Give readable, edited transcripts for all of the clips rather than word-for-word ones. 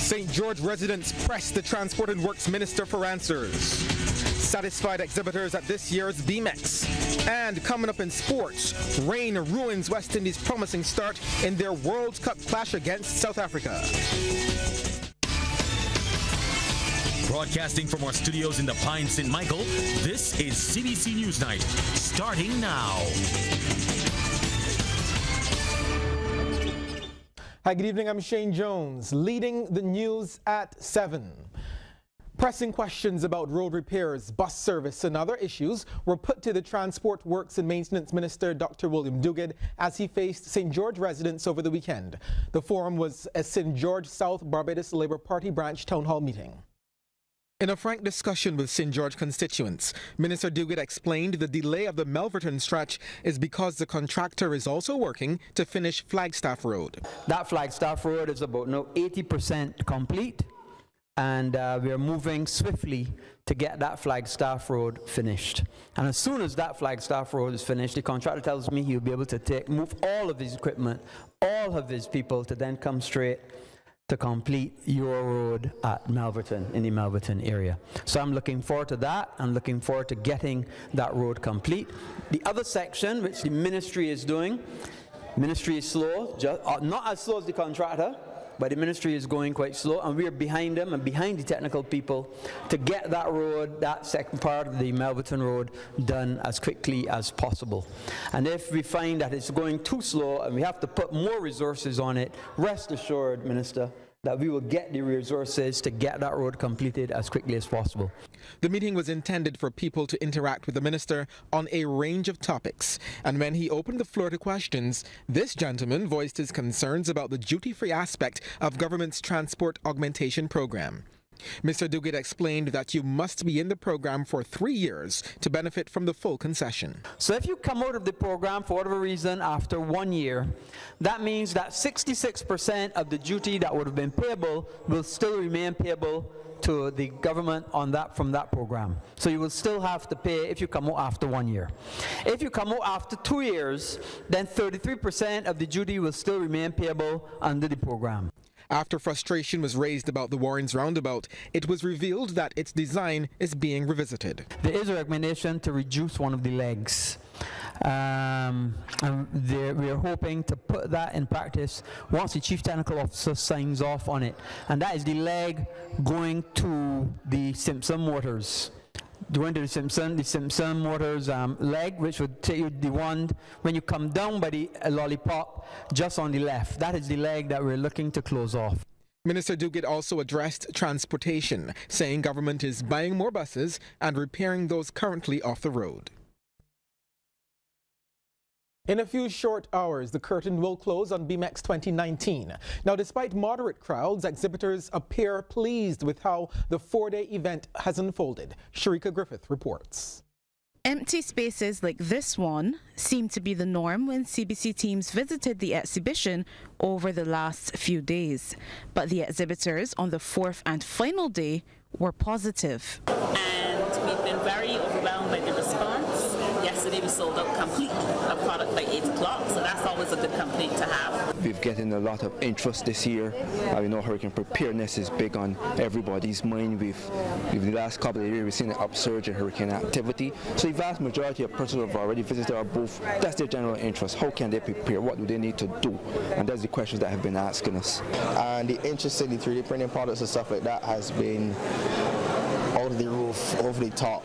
St. George residents press the Transport and Works Minister for answers. Satisfied exhibitors at this year's BMAX. And coming up in sports, rain ruins West Indies' promising start in their World Cup clash against South Africa. Broadcasting from our studios in the Pine St. Michael, this is CBC Newsnight, starting now. Hi, good evening. I'm Shane Jones, leading the news at 7. Pressing questions about road repairs, bus service and other issues were put to the Transport Works and Maintenance Minister Dr. William Duguid as he faced St. George residents over the weekend. The forum was a St. George South Barbados Labour Party branch town hall meeting. In a frank discussion with St. George constituents, Minister Duguid explained the delay of the Melverton stretch is because the contractor is also working to finish Flagstaff Road. That Flagstaff Road is about now 80% complete, and we are moving swiftly to get that Flagstaff Road finished. And as soon as that Flagstaff Road is finished, the contractor tells me he'll be able to move all of his equipment, all of his people to then come straight to complete your road at Melverton, in the Melverton area. So I'm looking forward to that. I'm looking forward to getting that road complete. The other section, which the ministry is doing, ministry is slow, not as slow as the contractor, but the ministry is going quite slow, and we're behind them and behind the technical people to get that road, that second part of the Melverton Road, done as quickly as possible. And if we find that it's going too slow and we have to put more resources on it, rest assured, Minister, that we will get the resources to get that road completed as quickly as possible. The meeting was intended for people to interact with the minister on a range of topics. And when he opened the floor to questions, this gentleman voiced his concerns about the duty-free aspect of government's transport augmentation program. Mr. Duguid explained that you must be in the program for 3 years to benefit from the full concession. So if you come out of the program for whatever reason after 1 year, that means that 66% of the duty that would have been payable will still remain payable to the government on that from that program. So you will still have to pay if you come out after 1 year. If you come out after 2 years, then 33% of the duty will still remain payable under the program. After frustration was raised about the Warrens roundabout, it was revealed that its design is being revisited. There is a recommendation to reduce one of the legs. And we are hoping to put that in practice once the Chief Technical Officer signs off on it. And that is the leg going to the Simpson Motors. Going to the Simpson Motors leg, which would take you the one when you come down by the lollipop just on the left. That is the leg that we're looking to close off. Minister Duguid also addressed transportation, saying government is buying more buses and repairing those currently off the road. In a few short hours, the curtain will close on BMAX 2019. Now, despite moderate crowds, exhibitors appear pleased with how the 4-day event has unfolded. Sharika Griffith reports. Empty spaces like this one seem to be the norm when CBC teams visited the exhibition over the last few days. But the exhibitors on the 4th and final day were positive. And we've been very overwhelmed by the response. Yesterday we sold out complete a product by 8 o'clock, so that's always a good complaint to have. We've getting a lot of interest this year. We know hurricane preparedness is big on everybody's mind. We've the last couple of years we've seen an upsurge in hurricane activity. So the vast majority of persons have already visited our booth. That's their general interest. How can they prepare? What do they need to do? And that's the questions that have been asking us. And the interest in the 3D printing products and stuff like that has been out of the roof, over the top.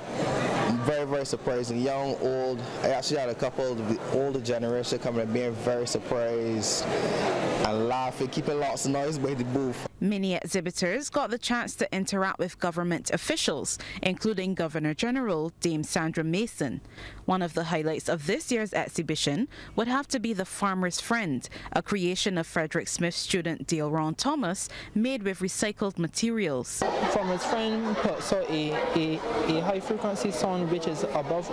Very, very surprising. Young, old. I actually had a couple of the older generation coming and being very surprised and laughing, keeping lots of noise by the booth. Many exhibitors got the chance to interact with government officials, including Governor General Dame Sandra Mason. One of the highlights of this year's exhibition would have to be the Farmer's Friend, a creation of Frederick Smith student Dale Ron Thomas, made with recycled materials. Farmer's Friend puts out a high-frequency sound which is is above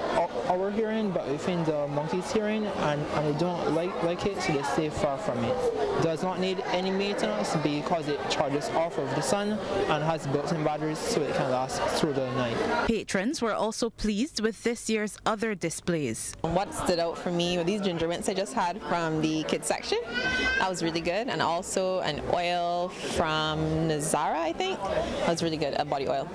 our hearing, but within the monkey's hearing, and they don't like it, so they stay far from it. Does not need any maintenance because it charges off of the sun and has built-in batteries, so it can last through the night. Patrons were also pleased with this year's other displays. What stood out for me were these ginger mints I just had from the kids section. That was really good, and also an oil from Nazara, I think. That was really good, a body oil.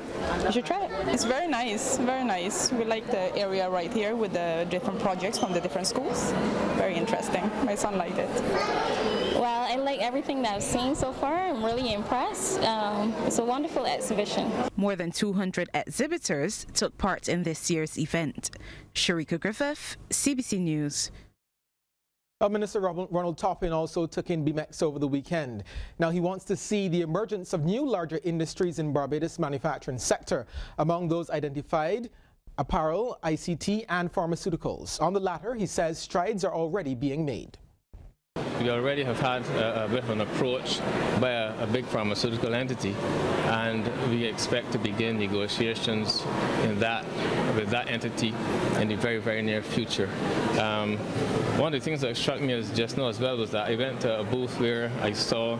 You should try it. It's very nice, very nice. We like the area right here with the different projects from the different schools. Very interesting. My son liked it. Well, I like everything that I've seen so far. I'm really impressed. It's a wonderful exhibition. More than 200 exhibitors took part in this year's event. Sharika Griffith, CBC News. Minister Ronald Toughen also took in BMAX over the weekend. Now he wants to see the emergence of new larger industries in Barbados' manufacturing sector. Among those identified, apparel, ICT and pharmaceuticals. On the latter, he says strides are already being made. We already have had a bit of an approach by a big pharmaceutical entity, and we expect to begin negotiations with that entity in the very, very near future. One of the things that struck me just now as well was that I went to a booth where I saw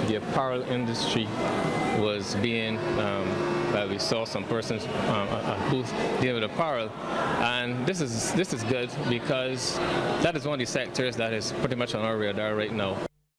the apparel industry was being we saw some persons a booth dealing with apparel, and this is good because that is one of the sectors that is pretty much on our radar right now.